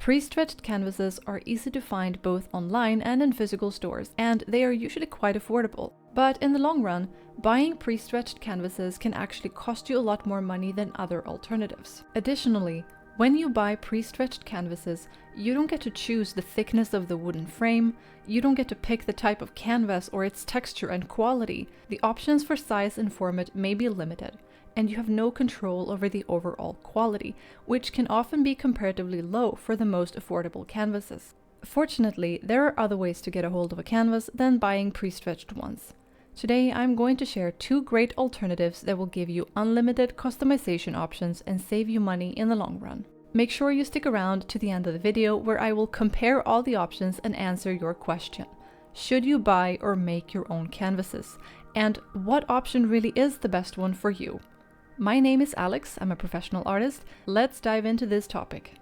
Pre-stretched canvases are easy to find both online and in physical stores, and they are usually quite affordable. But in the long run, buying pre-stretched canvases can actually cost you a lot more money than other alternatives. Additionally, when you buy pre-stretched canvases, you don't get to choose the thickness of the wooden frame, you don't get to pick the type of canvas or its texture and quality. The options for size and format may be limited, and you have no control over the overall quality, which can often be comparatively low for the most affordable canvases. Fortunately, there are other ways to get a hold of a canvas than buying pre-stretched ones. Today, I'm going to share 2 great alternatives that will give you unlimited customization options and save you money in the long run. Make sure you stick around to the end of the video where I will compare all the options and answer your question. Should you buy or make your own canvases? And what option really is the best one for you? My name is Alex, I'm a professional artist. Let's dive into this topic.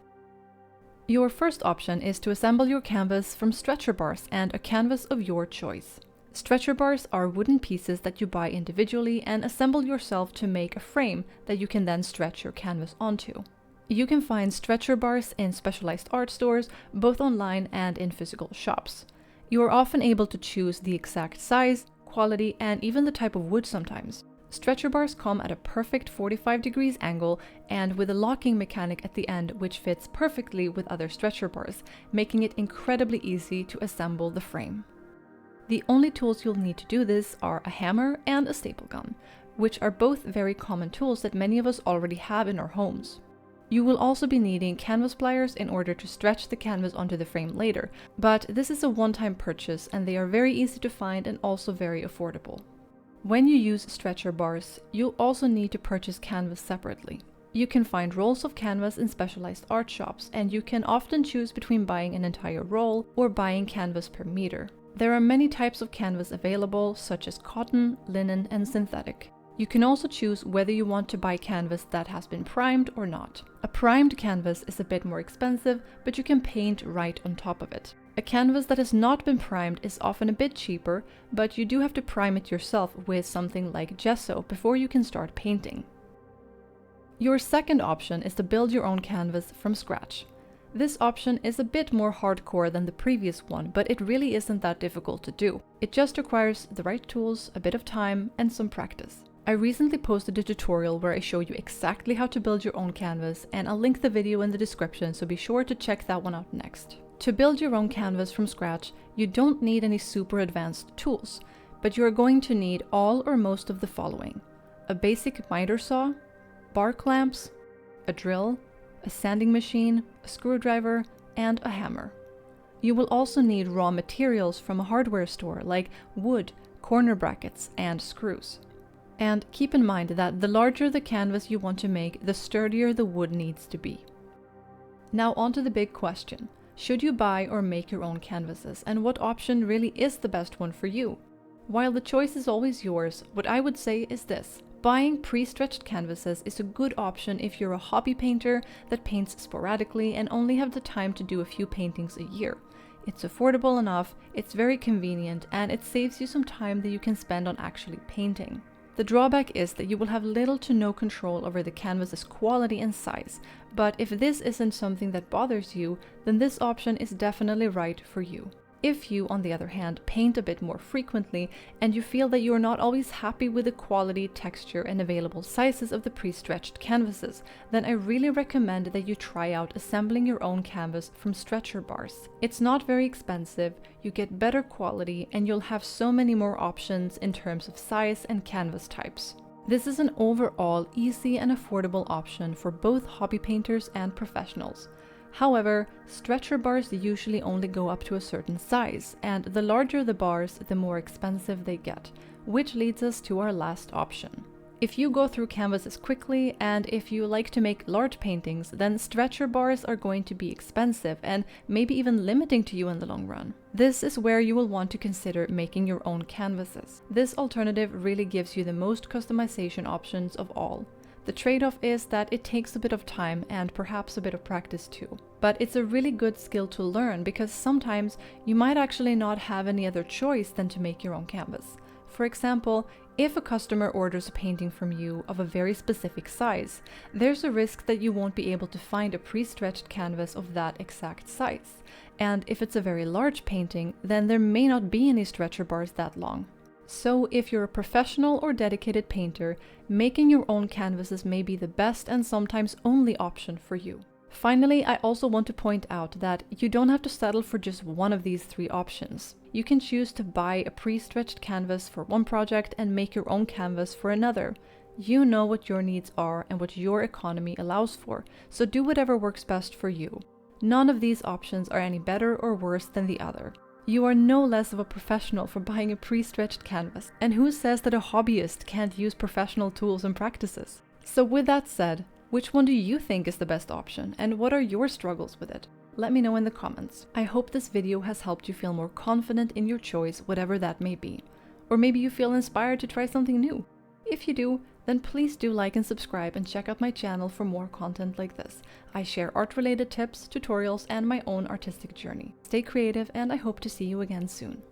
Your first option is to assemble your canvas from stretcher bars and a canvas of your choice. Stretcher bars are wooden pieces that you buy individually and assemble yourself to make a frame that you can then stretch your canvas onto. You can find stretcher bars in specialized art stores, both online and in physical shops. You are often able to choose the exact size, quality, and even the type of wood sometimes. Stretcher bars come at a perfect 45 degrees angle and with a locking mechanic at the end which fits perfectly with other stretcher bars, making it incredibly easy to assemble the frame. The only tools you'll need to do this are a hammer and a staple gun, which are both very common tools that many of us already have in our homes. You will also be needing canvas pliers in order to stretch the canvas onto the frame later, but this is a one-time purchase and they are very easy to find and also very affordable. When you use stretcher bars, you'll also need to purchase canvas separately. You can find rolls of canvas in specialized art shops, and you can often choose between buying an entire roll or buying canvas per meter. There are many types of canvas available, such as cotton, linen, and synthetic. You can also choose whether you want to buy canvas that has been primed or not. A primed canvas is a bit more expensive, but you can paint right on top of it. A canvas that has not been primed is often a bit cheaper, but you do have to prime it yourself with something like gesso before you can start painting. Your second option is to build your own canvas from scratch. This option is a bit more hardcore than the previous one, but it really isn't that difficult to do. It just requires the right tools, a bit of time, and some practice. I recently posted a tutorial where I show you exactly how to build your own canvas, and I'll link the video in the description, so be sure to check that one out next. To build your own canvas from scratch, you don't need any super advanced tools, but you are going to need all or most of the following: a basic miter saw, bar clamps, a drill, a sanding machine, a screwdriver, and a hammer. You will also need raw materials from a hardware store like wood, corner brackets, and screws. And keep in mind that the larger the canvas you want to make, the sturdier the wood needs to be. Now on to the big question. Should you buy or make your own canvases, and what option really is the best one for you? While the choice is always yours, what I would say is this: buying pre-stretched canvases is a good option if you're a hobby painter that paints sporadically and only have the time to do a few paintings a year. It's affordable enough, it's very convenient, and it saves you some time that you can spend on actually painting. The drawback is that you will have little to no control over the canvas's quality and size, but if this isn't something that bothers you, then this option is definitely right for you. If you, on the other hand, paint a bit more frequently and you feel that you are not always happy with the quality, texture, and available sizes of the pre-stretched canvases, then I really recommend that you try out assembling your own canvas from stretcher bars. It's not very expensive, you get better quality, and you'll have so many more options in terms of size and canvas types. This is an overall easy and affordable option for both hobby painters and professionals. However, stretcher bars usually only go up to a certain size, and the larger the bars, the more expensive they get, which leads us to our last option. If you go through canvases quickly and if you like to make large paintings, then stretcher bars are going to be expensive and maybe even limiting to you in the long run. This is where you will want to consider making your own canvases. This alternative really gives you the most customization options of all. The trade-off is that it takes a bit of time and perhaps a bit of practice too. But it's a really good skill to learn because sometimes you might actually not have any other choice than to make your own canvas. For example, If a customer orders a painting from you of a very specific size, there's a risk that you won't be able to find a pre-stretched canvas of that exact size. And if it's a very large painting, then there may not be any stretcher bars that long. So if you're a professional or dedicated painter, making your own canvases may be the best and sometimes only option for you. Finally, I also want to point out that you don't have to settle for just one of these three options. You can choose to buy a pre-stretched canvas for one project and make your own canvas for another. You know what your needs are and what your economy allows for, so do whatever works best for you. None of these options are any better or worse than the other. You are no less of a professional for buying a pre-stretched canvas, and who says that a hobbyist can't use professional tools and practices? So with that said, which one do you think is the best option, and what are your struggles with it? Let me know in the comments. I hope this video has helped you feel more confident in your choice, whatever that may be. Or maybe you feel inspired to try something new. If you do, then please do like and subscribe and check out my channel for more content like this. I share art-related tips, tutorials, and my own artistic journey. Stay creative, and I hope to see you again soon.